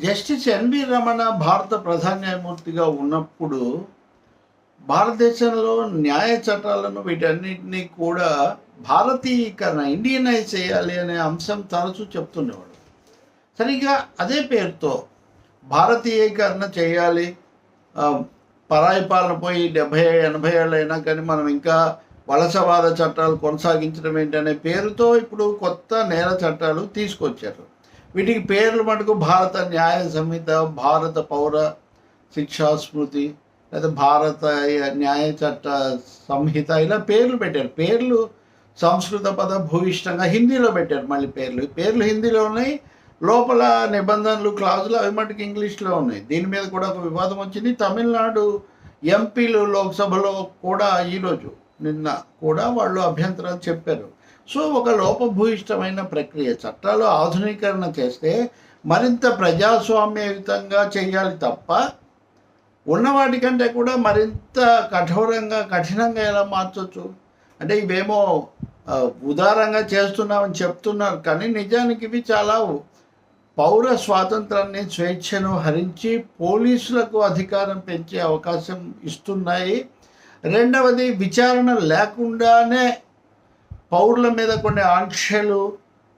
Justice N V Ramana భారత ప్రధాన న్యాయమూర్తిగా ఉన్నప్పుడు భారతదేశంలో న్యాయ చట్టాలను వీటన్నిటినీ కూడా భారతీయీకరణ ఇండియనైజ్ చేయాలి అనే అంశం తరచూ చెప్తుండేవాడు. సరిగ్గా అదే పేరుతో భారతీయీకరణ చేయాలి, పరాయి పాలన పోయి 70-80 ఏళ్ళు అయినా కానీ మనం ఇంకా వలసవాద చట్టాలు కొనసాగించడం ఏంటనే పేరుతో ఇప్పుడు కొత్త నేర చట్టాలు తీసుకొచ్చారు. వీటికి పేర్లు మటుకు భారత న్యాయ సంహిత, భారత పౌర శిక్షా స్మృతి, లేదా భారత న్యాయ చట్ట సంహిత, ఇలా పేర్లు పెట్టారు. పేర్లు సంస్కృత పద భూయిష్టంగా హిందీలో పెట్టారు. మళ్ళీ పేర్లు హిందీలో ఉన్నాయి, లోపల నిబంధనలు క్లాజులు అవి మటుకు ఇంగ్లీష్లో ఉన్నాయి. దీని మీద కూడా ఒక వివాదం వచ్చింది. తమిళనాడు ఎంపీలు లోక్సభలో కూడా ఈరోజు నిన్న కూడా వాళ్ళు అభ్యంతరాలు చెప్పారు. సో ఒక లోపభూయిష్టమైన ప్రక్రియ. చట్టాలు ఆధునీకరణ చేస్తే మరింత ప్రజాస్వామ్యయుతంగా చేయాలి తప్ప ఉన్నవాటికంటే కూడా మరింత కఠినంగా ఎలా మార్చవచ్చు అంటే ఇవేమో ఉదారంగా చేస్తున్నామని చెప్తున్నారు, కానీ నిజానికి ఇవి చాలా పౌర స్వాతంత్రాన్ని, స్వేచ్ఛను హరించి పోలీసులకు అధికారం పెంచే అవకాశం ఇస్తున్నాయి. రెండవది, విచారణ లేకుండానే పౌరుల మీద కొన్ని ఆంక్షలు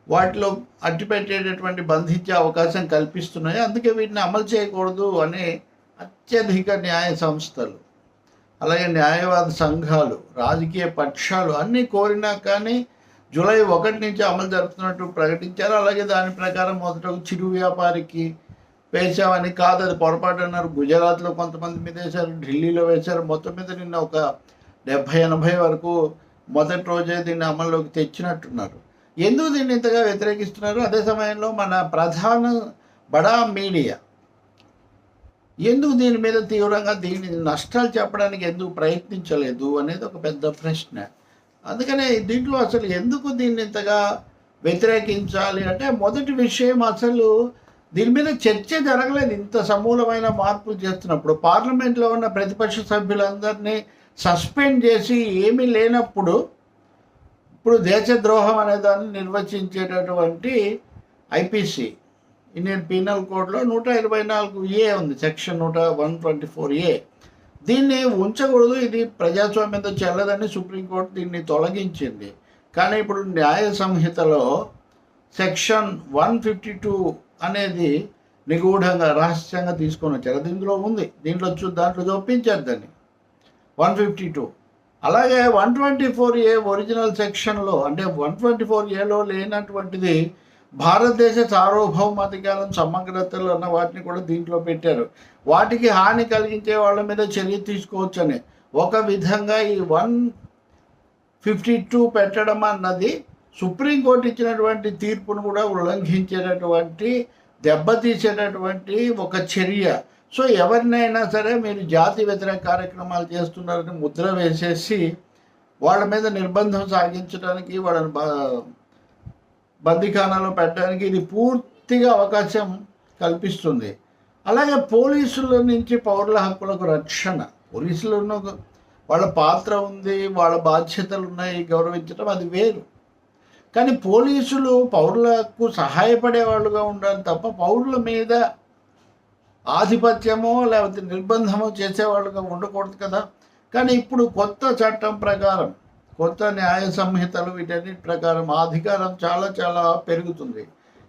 వాటిలో అట్టిపెట్టేటటువంటి బంధించే అవకాశం కల్పిస్తున్నాయి. అందుకే వీటిని అమలు చేయకూడదు అని అత్యధిక న్యాయ సంస్థలు, అలాగే న్యాయవాద సంఘాలు, రాజకీయ పక్షాలు అన్నీ కోరినా కానీ జూలై 1 నుంచి అమలు జరుపుతున్నట్టు ప్రకటించారు. అలాగే దాని ప్రకారం మొదట చిరు వ్యాపారికి వేసామని కాదు, అది పొరపాటు అన్నారు. గుజరాత్లో కొంతమంది మీద వేశారు, ఢిల్లీలో వేశారు. మొత్తం మీద నిన్న ఒక 70-80 వరకు మొదటి రోజే దీన్ని అమల్లోకి తెచ్చినట్టున్నారు. ఎందుకు దీన్ని ఇంతగా వ్యతిరేకిస్తున్నారు? అదే సమయంలో మన ప్రధాన బడా మీడియా ఎందుకు దీని మీద తీవ్రంగా దీని నష్టాలు చెప్పడానికి ఎందుకు ప్రయత్నించలేదు అనేది ఒక పెద్ద ప్రశ్న. అందుకనే దీంట్లో అసలు ఎందుకు దీన్ని ఇంతగా వ్యతిరేకించాలి అంటే, మొదటి విషయం అసలు దీని మీద చర్చ జరగలేదు. ఇంత సమూలమైన మార్పులు చేస్తున్నప్పుడు పార్లమెంట్లో ఉన్న ప్రతిపక్ష సభ్యులందరినీ సస్పెండ్ చేసి ఏమీ లేనప్పుడు ఇప్పుడు దేశద్రోహం అనే దాన్ని నిర్వచించేటటువంటి ఐపీసీ, ఇండియన్ పీనల్ కోడ్లో 124A ఉంది, సెక్షన్ 124A. దీన్ని ఉంచకూడదు, ఇది ప్రజాస్వామ్యంతో చెల్లదని సుప్రీంకోర్టు దీన్ని తొలగించింది. కానీ ఇప్పుడు న్యాయ సంహితలో సెక్షన్ 152 అనేది నిగూఢంగా రహస్యంగా తీసుకొని వచ్చారు. అది ఇందులో ఉంది, దాంట్లో చొప్పించారు దాన్ని 152. అలాగే 124A ఒరిజినల్ సెక్షన్లో, అంటే 124Aలో లేనటువంటిది భారతదేశ సార్వభౌమాధికారం, సమగ్రతలు అన్న వాటిని కూడా దీంట్లో పెట్టారు. వాటికి హాని కలిగించే వాళ్ళ మీద చర్య తీసుకోవచ్చని ఒక విధంగా ఈ 152 పెట్టడం అన్నది సుప్రీంకోర్టు ఇచ్చినటువంటి తీర్పును కూడా ఉల్లంఘించేటటువంటి, దెబ్బతీసేటటువంటి ఒక చర్య. సో ఎవరినైనా సరే మీరు జాతి వ్యతిరేక కార్యక్రమాలు చేస్తున్నారని ముద్ర వేసేసి వాళ్ళ మీద నిర్బంధం సాగించడానికి, వాళ్ళని బందీఖానాలో పెట్టడానికి ఇది పూర్తిగా అవకాశం కల్పిస్తుంది. అలాగే పోలీసుల నుంచి పౌరుల హక్కులకు రక్షణ, పోలీసులను వాళ్ళ పాత్ర ఉంది, వాళ్ళ బాధ్యతలు ఉన్నాయి, గౌరవించడం అది వేరు. కానీ పోలీసులు పౌరులకు సహాయపడే వాళ్ళుగా ఉండాలి తప్ప పౌరుల మీద ఆధిపత్యమో లేకపోతే నిర్బంధమో చేసేవాళ్ళుగా ఉండకూడదు కదా. కానీ ఇప్పుడు కొత్త చట్టం ప్రకారం, కొత్త న్యాయ సంహితలు, వీటన్నిటి ప్రకారం అధికారం చాలా చాలా పెరుగుతుంది.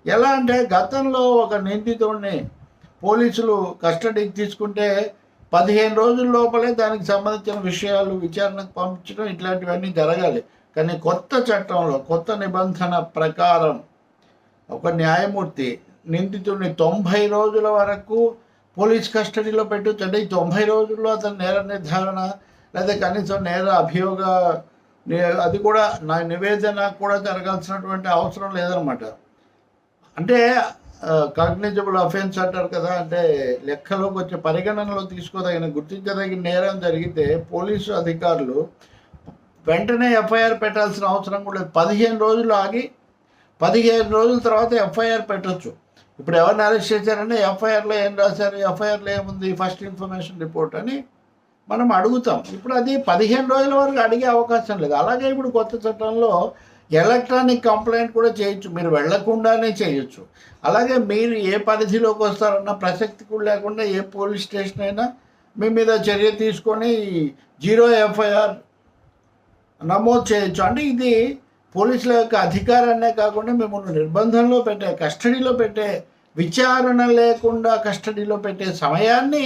ఎలా అంటే, గతంలో ఒక నిందితుడిని పోలీసులు కస్టడీకి తీసుకుంటే 15 రోజుల లోపలే దానికి సంబంధించిన విషయాలు విచారణకు పంపించడం, ఇట్లాంటివన్నీ జరగాలి. కానీ కొత్త చట్టంలో, కొత్త నిబంధన ప్రకారం ఒక న్యాయమూర్తి నిందితుడిని 90 రోజుల వరకు పోలీస్ కస్టడీలో పెట్టవచ్చు. అంటే ఈ 90 రోజుల్లో అతను నేర నిర్ధారణ లేదా కనీసం నేర అభియోగ అది కూడా నా నివేదన కూడా జరగాల్సినటువంటి అవసరం లేదనమాట. అంటే కాగ్నిజబుల్ అఫెన్స్ అంటారు కదా, అంటే లెక్కలోకి వచ్చే పరిగణనలో తీసుకోదగిన, గుర్తించదగిన నేరం జరిగితే పోలీసు అధికారులు వెంటనే ఎఫ్ఐఆర్ పెట్టాల్సిన అవసరం కూడా లేదు. 15 రోజులు ఆగి 15 రోజుల తర్వాత ఎఫ్ఐఆర్ పెట్టచ్చు. ఇప్పుడు ఎవరిని అరెస్ట్ చేశారంటే ఎఫ్ఐఆర్లో ఏం రాశారు, ఎఫ్ఐఆర్లో ఏముంది, ఫస్ట్ ఇన్ఫర్మేషన్ రిపోర్ట్ అని మనం అడుగుతాం. ఇప్పుడు అది 15 రోజుల వరకు అడిగే అవకాశం లేదు. అలాగే ఇప్పుడు కొత్త చట్టంలో ఎలక్ట్రానిక్ కంప్లైంట్ కూడా చేయొచ్చు, మీరు వెళ్లకుండానే చేయొచ్చు. అలాగే మీరు ఏ పరిధిలోకి వస్తారన్న ప్రసక్తి కూడా లేకుండా ఏ పోలీస్ స్టేషన్ అయినా మీ మీద చర్య తీసుకొని 0 ఎఫ్ఐఆర్ నమోదు చేయొచ్చు. అంటే ఇది పోలీసుల యొక్క అధికారాన్నే కాకుండా మిమ్మల్ని నిర్బంధంలో పెట్టే, కస్టడీలో పెట్టే, విచారణ లేకుండా కస్టడీలో పెట్టే సమయాన్ని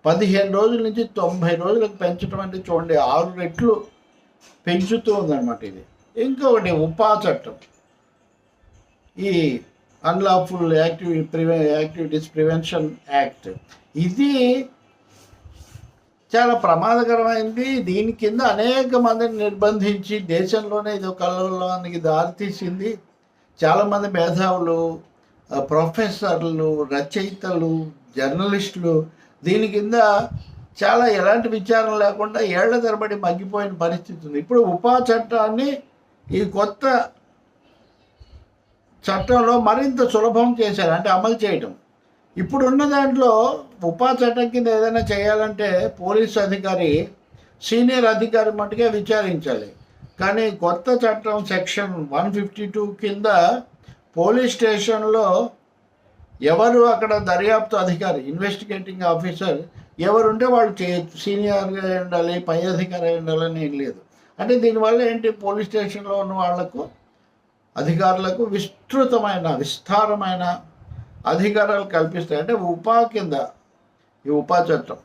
15 రోజుల నుంచి 90 రోజులకు పెంచడం అంటే చూడండి, 6 రెట్లు పెంచుతూ ఉందన్నమాట ఇది. ఇంకొకటి ఉపా చట్టం, ఈ అన్లాఫుల్ యాక్టివిటీస్ ప్రివెన్షన్ యాక్ట్, ఇది చాలా ప్రమాదకరమైంది. దీని కింద అనేక మందిని నిర్బంధించి దేశంలోనే ఇది కల్లోలానికి దారితీసింది. చాలామంది మేధావులు, ప్రొఫెసర్లు, రచయితలు, జర్నలిస్టులు దీని కింద చాలా ఎలాంటి విచారణ లేకుండా ఏళ్ల తరబడి మగ్గిపోయిన పరిస్థితి ఉంది. ఇప్పుడు ఉపా చట్టాన్ని ఈ కొత్త చట్టంలో మరింత సులభం చేశారు, అంటే అమలు చేయడం. ఇప్పుడున్న దాంట్లో ఉపా చట్టం కింద ఏదైనా చేయాలంటే పోలీసు అధికారి, సీనియర్ అధికారి మట్టుకే విచారించాలి. కానీ కొత్త చట్టం సెక్షన్ 152 కింద పోలీస్ స్టేషన్లో ఎవరు అక్కడ దర్యాప్తు అధికారి, ఇన్వెస్టిగేటింగ్ ఆఫీసర్ ఎవరుంటే వాళ్ళు చేయొచ్చు. సీనియర్గా ఉండాలి, పై అధికారి ఉండాలని ఏం లేదు. అంటే దీనివల్ల ఏంటి, పోలీస్ స్టేషన్లో ఉన్న వాళ్లకు, అధికారులకు విస్తారమైన అధికారాలు కల్పిస్తాయి. అంటే ఉపా కింద, ఈ ఉపా చట్టం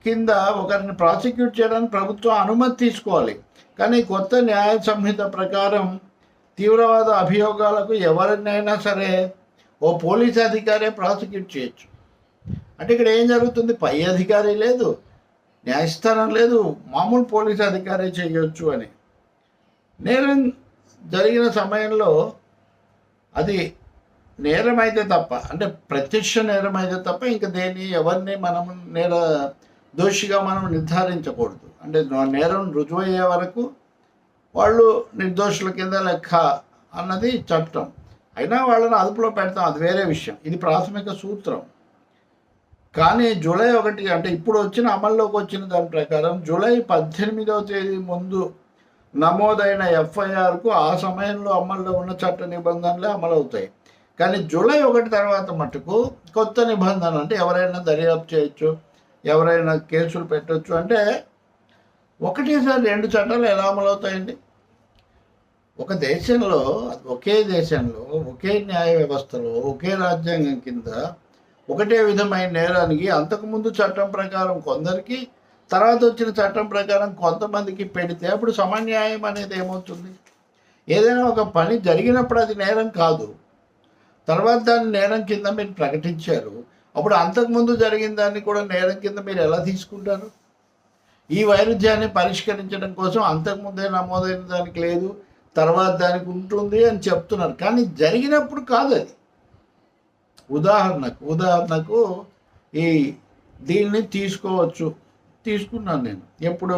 కింద ఒకరిని ప్రాసిక్యూట్ చేయడానికి ప్రభుత్వం అనుమతి తీసుకోవాలి. కానీ కొత్త న్యాయ సంహిత ప్రకారం తీవ్రవాద అభియోగాలకు ఎవరినైనా సరే ఓ పోలీస్ అధికారే ప్రాసిక్యూట్ చేయొచ్చు. అంటే ఇక్కడ ఏం జరుగుతుంది, పై అధికారి లేదు, న్యాయస్థానం లేదు, మామూలు పోలీస్ అధికారే చేయొచ్చు అని. నేరం జరిగిన సమయంలో అది నేరం అయితే తప్ప, అంటే ప్రత్యక్ష నేరం అయితే తప్ప ఇంకా ఎవరిని మనం దోషిగా మనం నిర్ధారించకూడదు. అంటే నేరం రుజువయ్యే వరకు వాళ్ళు నిర్దోషుల కింద లెక్క అన్నది చట్టం. అయినా వాళ్ళని అదుపులో పెడతాం, అది వేరే విషయం. ఇది ప్రాథమిక సూత్రం. కానీ జూలై 1, అంటే ఇప్పుడు అమల్లోకి వచ్చిన దాని ప్రకారం జూలై 18వ తేదీ ముందు నమోదైన ఎఫ్ఐఆర్కు ఆ సమయంలో అమల్లో ఉన్న చట్ట నిబంధనలే అమలవుతాయి. కానీ జూలై 1 తర్వాత మటుకు కొత్త నిబంధన, అంటే ఎవరైనా దర్యాప్తు చేయొచ్చు, ఎవరైనా కేసులు పెట్టవచ్చు. అంటే ఒకటేసారి 2 చట్టాలు ఎలా అమలవుతాయండి? ఒక దేశంలో, ఒకే దేశంలో, ఒకే న్యాయ వ్యవస్థలో, ఒకే రాజ్యాంగం కింద ఒకటే విధమైన నేరానికి అంతకుముందు చట్టం ప్రకారం కొందరికి, తర్వాత వచ్చిన చట్టం ప్రకారం కొంతమందికి పెడితే అప్పుడు సమన్యాయం అనేది ఏమవుతుంది? ఏదైనా ఒక పని జరిగినప్పుడు అది నేరం కాదు, తర్వాత దాన్ని నేరం కింద మీరు ప్రకటించారు, అప్పుడు అంతకుముందు జరిగిన దాన్ని కూడా నేరం కింద మీరు ఎలా తీసుకుంటారు? ఈ వైరుధ్యాన్ని పరిష్కరించడం కోసం అంతకుముందే నమోదైన దానికి లేదు, తర్వాత దానికి ఉంటుంది అని చెప్తున్నారు. కానీ జరిగినప్పుడు కాదు అది. ఉదాహరణకు ఈ దీన్ని తీసుకున్నాను నేను ఎప్పుడు,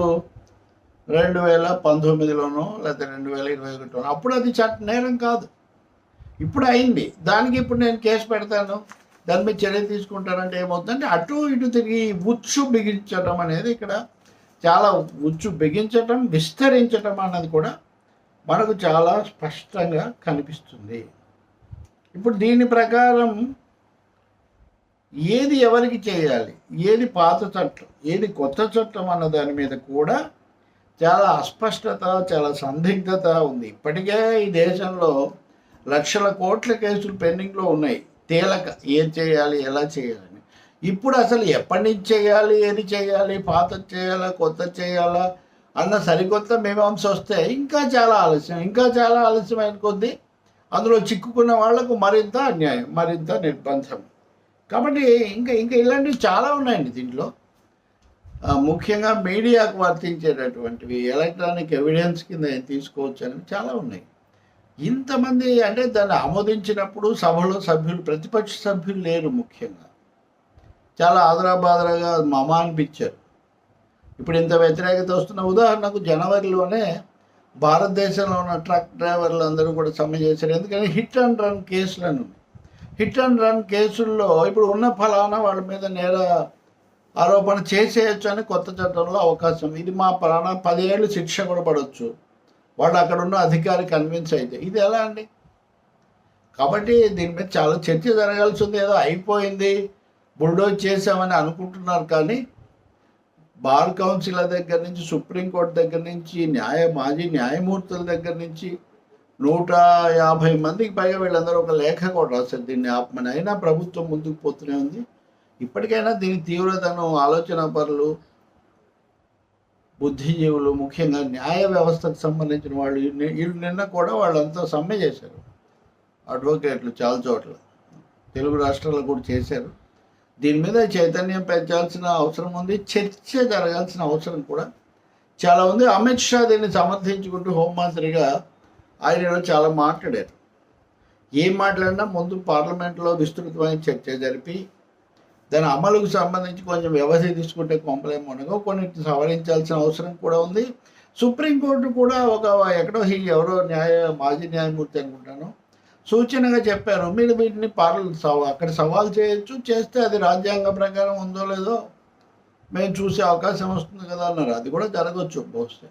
2019లోనో లేకపోతే 2021లోనో. అప్పుడు అది నేరం కాదు, ఇప్పుడు అయింది. దానికి ఇప్పుడు నేను కేసు పెడతాను, దాని మీద చర్య తీసుకుంటానంటే ఏమవుతుందంటే అటు ఇటు తిరిగి ఉచ్చు బిగించడం అనేది, ఇక్కడ చాలా ఉచ్చు బిగించటం, విస్తరించటం అన్నది కూడా మనకు చాలా స్పష్టంగా కనిపిస్తుంది. ఇప్పుడు దీని ప్రకారం ఏది ఎవరికి చేయాలి, ఏది పాత చట్టం, ఏది కొత్త చట్టం అన్న దాని మీద కూడా చాలా అస్పష్టత, చాలా సందిగ్ధత ఉంది. ఇప్పటికే ఈ దేశంలో లక్షల కోట్ల కేసులు పెండింగ్లో ఉన్నాయి, తేలక ఏం చేయాలి, ఎలా చేయాలని. ఇప్పుడు అసలు ఎప్పటి నుంచి చేయాలి, ఏది చేయాలి, పాత చేయాలా, కొత్త చేయాలా అన్న సరికొత్త మీమాంస వస్తే ఇంకా చాలా ఆలస్యమైన కొద్దీ అందులో చిక్కుకున్న వాళ్లకు మరింత అన్యాయం, మరింత నిర్బంధం. కాబట్టి ఇంకా ఇలాంటివి చాలా ఉన్నాయండి దీంట్లో. ముఖ్యంగా మీడియాకు వర్తించేటటువంటివి, ఎలక్ట్రానిక్ ఎవిడెన్స్ కింద తీసుకోవచ్చు అనేవి చాలా ఉన్నాయి. ఇంతమంది, అంటే దాన్ని ఆమోదించినప్పుడు సభలో సభ్యులు, ప్రతిపక్ష సభ్యులు లేరు. ముఖ్యంగా చాలా ఆదరాబాదరాగా మమ అనిపించారు. ఇప్పుడు ఇంత వ్యతిరేకత వస్తున్న, ఉదాహరణకు జనవరిలోనే భారతదేశంలో ఉన్న ట్రక్ డ్రైవర్లు అందరూ కూడా సమ్మె చేశారు. ఎందుకంటే హిట్ అండ్ రన్ కేసుల్లో ఇప్పుడు ఉన్న ఫలానా వాళ్ళ మీద నేర ఆరోపణ చేసేయచ్చు అని కొత్త చట్టంలో అవకాశం. ఇది మా ఫలానా 10 ఏళ్ళు శిక్ష కూడా పడవచ్చు, వాడు అక్కడ ఉన్న అధికారి కన్విన్స్ అయితే ఇది ఎలా అండి? కాబట్టి దీని మీద చాలా చర్చ జరగాల్సి ఉంది. ఏదో అయిపోయింది, బుల్డోజ్ చేసామని అనుకుంటున్నారు, కానీ బార్ కౌన్సిల్ దగ్గర నుంచి, సుప్రీంకోర్టు దగ్గర నుంచి, మాజీ న్యాయమూర్తుల దగ్గర నుంచి 150 మందికి పైగా వీళ్ళందరూ ఒక లేఖ కూడా రాశారు దీన్ని ఆపమని. అయినా ప్రభుత్వం ముందుకు పోతూనే ఉంది. ఇప్పటికైనా దీని తీవ్రతను ఆలోచన పరులు, బుద్ధిజీవులు, ముఖ్యంగా న్యాయ వ్యవస్థకు సంబంధించిన వాళ్ళు వీళ్ళు నిన్న కూడా వాళ్ళంతా సమ్మె చేశారు. అడ్వకేట్లు చాలా చోట్ల తెలుగు రాష్ట్రాల్లో కూడా చేశారు. దీని మీద చైతన్యం పెంచాల్సిన అవసరం ఉంది, చర్చ జరగాల్సిన అవసరం కూడా చాలా ఉంది. అమిత్ షా దీన్ని సమర్థించుకుంటూ హోంమంత్రిగా ఆయన చాలా మాట్లాడారు. ఏం మాట్లాడినా ముందు పార్లమెంట్లో విస్తృతమైన చర్చ జరిపి దాని అమలుకు సంబంధించి కొంచెం వ్యవధి తీసుకుంటే కొంపలేమనగా కొన్నిటిని సవరించాల్సిన అవసరం కూడా ఉంది. సుప్రీంకోర్టు కూడా ఎక్కడో ఎవరో మాజీ న్యాయమూర్తి అనుకుంటాను సూచనగా చెప్పారు, మీరు వీటిని అక్కడ సవాల్ చేయొచ్చు, చేస్తే అది రాజ్యాంగ ప్రకారం ఉందో లేదో మేము చూసే అవకాశం వస్తుంది కదా అన్నారు. అది కూడా జరగవచ్చు బహుశా.